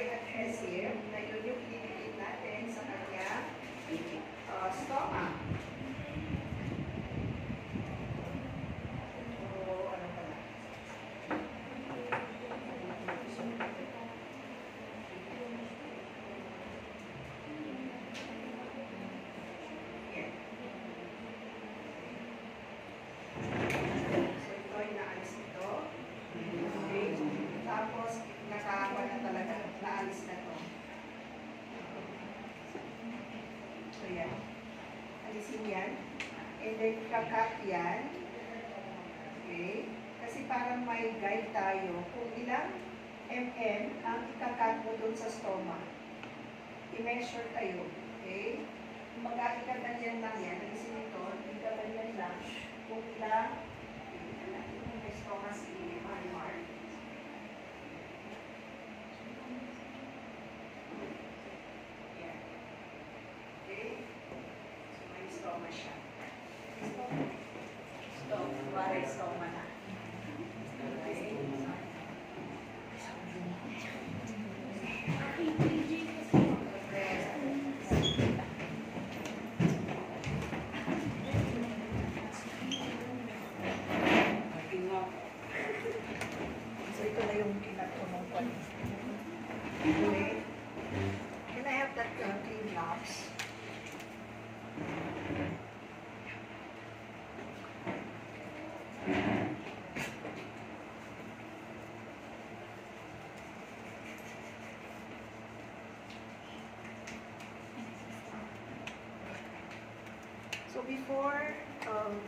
anti-adhesive na yun yung pinipit natin sa kanya stomach. O ano pala? Yan. So ito ay naalis ito. Okay. Tapos nakawa na talaga. Naalis na to. So yan. Alisin yan. And then kakat yan. Okay? Kasi parang may guide tayo kung ilang mm ang ikakat mo dun sa stomach. I-measure tayo. Okay? Mag-ikaganyan lang yan. Alisin ito. Ikaganyan lang. Kung ilang kung may stomach si Marimar. Yan. Okay? So may stomach siya. Para stoma na. Okay. So ito na yung kinatunong ko. Okay. Can I have that clean gloves? So before,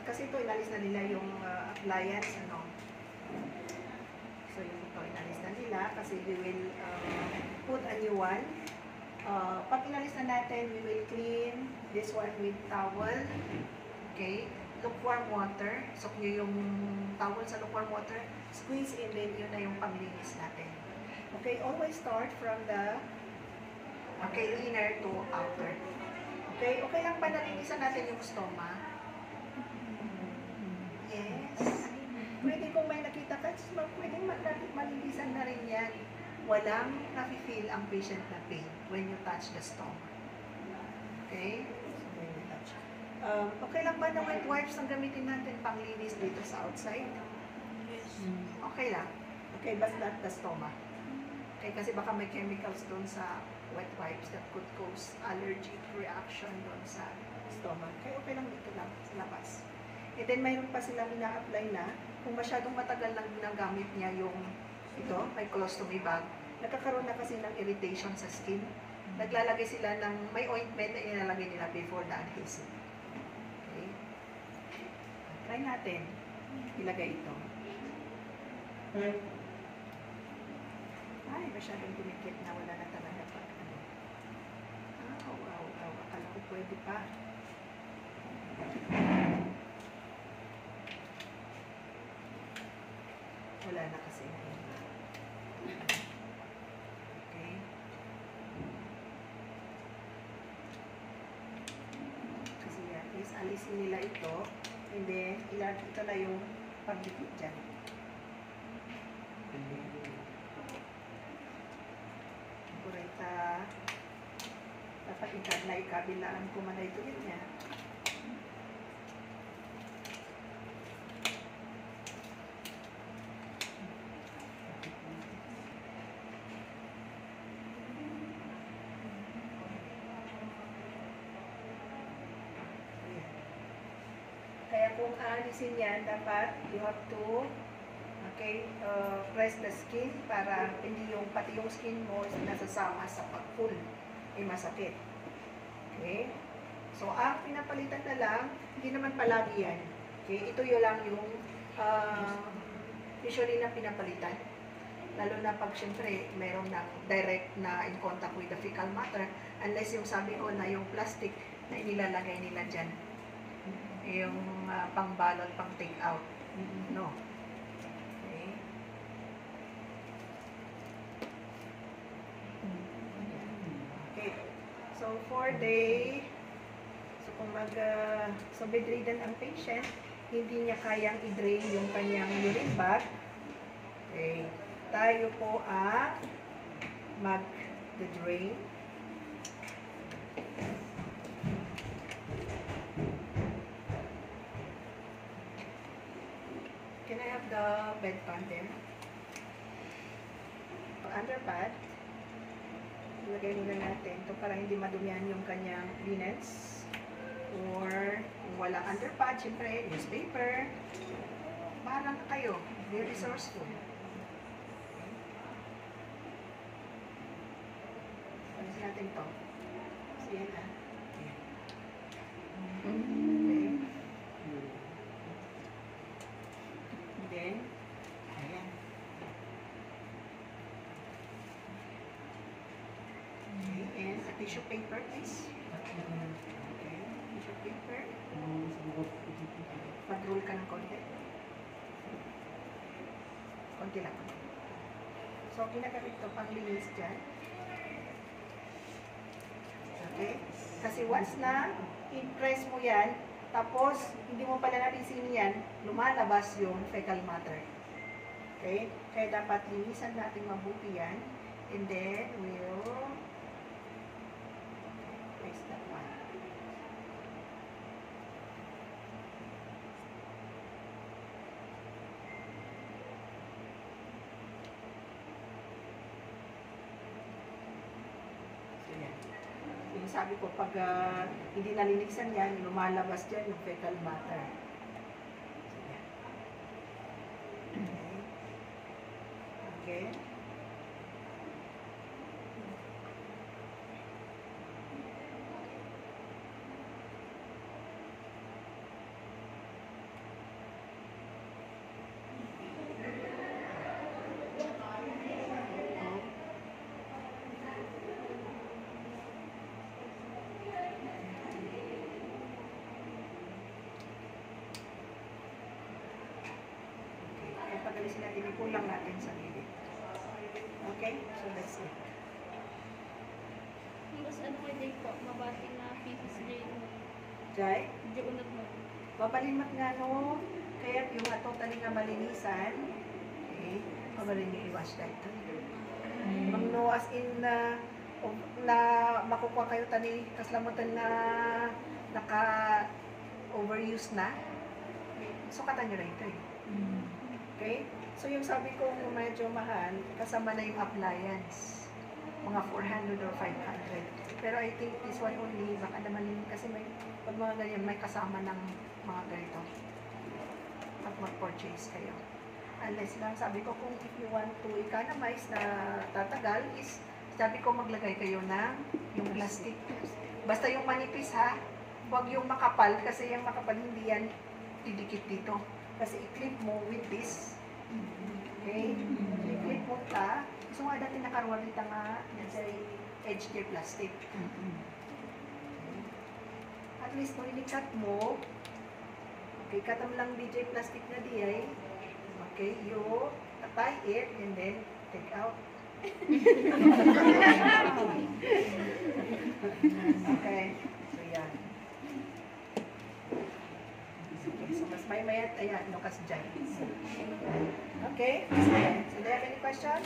kasi ito inalis na nila yung appliance, ano. So yung ito inalis na nila kasi we will put a new one. Pag inalis na natin, we will clean this one with towel. Okay? Lukewarm water. So yung towel sa lukewarm water, squeeze in, then yun na yung panglinis natin. Okay? Always start from the inner to outer. Okay? Okay lang ba nalinisan natin yung stoma? Yes. Pwede kung may nakita ka, pwede malinisan na rin yan. Walang nafe-feel ang patient na pain when you touch the stomach. Okay? So, when you touch. Okay lang ba na wet wipes ang gamitin natin panglinis dito sa outside? Yes. Okay lang. Okay, but not the stomach. Okay, kasi baka may chemicals doon sa wet wipes that could cause allergic reaction doon sa stomach. Okay, okay lang dito lang sa labas. And then mayroon pa silang ina-apply na kung masyadong matagal lang ginagamit niya yung ito, may colostomy bag, nagkakaroon na kasi ng irritation sa skin. Naglalagay sila ng, may ointment na ilalagay nila before the adhesive. Okay? Try natin. Ilagay ito. Ay, masyadong dumikit na, wala na talaga pa. Wow. Akala ko pwede pa. Wala na kasi. Okay. Kasi yan, is alisin nila ito. And then, ito na yung pagdikit dyan. Kurita. Dapat na ikabilaan ko man na ito niya. Kaya kung aalisin yan, dapat you have to press the skin para hindi yung pati yung skin mo nasasama sa pag-pull. Masakit. Okay? So, ang pinapalitan na lang, hindi naman palagi yan. Okay? Ito yun lang yung usually na pinapalitan. Lalo na pag syempre mayroon na direct na in contact with the fecal matter, unless yung sabi ko na yung plastic na inilalagay nila dyan. Yung pang-balot, pang-take out. No. Okay. Okay. So, so bedridden ang patient, hindi niya kayang i-drain yung kanyang urine bag. Okay. Tayo po ang mag the drain. Can I have the bed pan there? Underpad, ilagay muna natin ito para hindi madumihan yung kanyang linens. Or kung wala underpad, syempre newspaper. Bahala na kayo. Be resourceful. Alisin natin ito. So yan na. Okay. And then, ayan. Okay, and a tissue paper, please. Okay, tissue paper. Pag-roll ka ng konti. Konti lang. So, ginagamit ito pang linis dyan. Okay? Kasi once na impress mo yan, tapos hindi mo pala napisin yan, lumalabas yung fecal matter. Okay? Kaya dapat linisan natin mabuti yan. And then, we'll place that one. So, yan. Yung sabi ko, pag hindi nalinisan yan, lumalabas dyan yung fecal matter. So, yan. Okay. Okay. Pagalisin natin, ikulang natin sa gilid. Okay? So, that's it. Mas ano ko din po, mabati na pieces din. Jai? Di unat mo. Babalimat nga no, kaya yung totally nga malinisan, okay, mabalin yung i-wash that. Mang no, as in na makukuha kayo tani, kaslamutan na naka-overuse na, sukatan nyo na ito eh. Okay? So yung sabi ko medyo mahal, kasama na yung appliance. Mga 400 or 500. Pero I think this one only, baka naman kasi may, pag mga ganyan, may kasama ng mga ganito. Pag mag-purchase kayo. Unless lang, sabi ko kung if you want to economize na tatagal, is sabi ko maglagay kayo ng yung plastic. Basta yung manipis ha, huwag yung makapal, kasi yung makapal hindi yan didikit dito. Kasi i-clip mo with this. Okay? I-clip mo ta. So nga dati nakaruan dito nga sa HJ plastic. At least kung inikat mo, okay, katam lang DJ plastic na di ay, okay, you tie it and then take out. Okay, so yan. Okay, so mas may mayat, ayan, no, kas dyan. Okay, so do you have any question?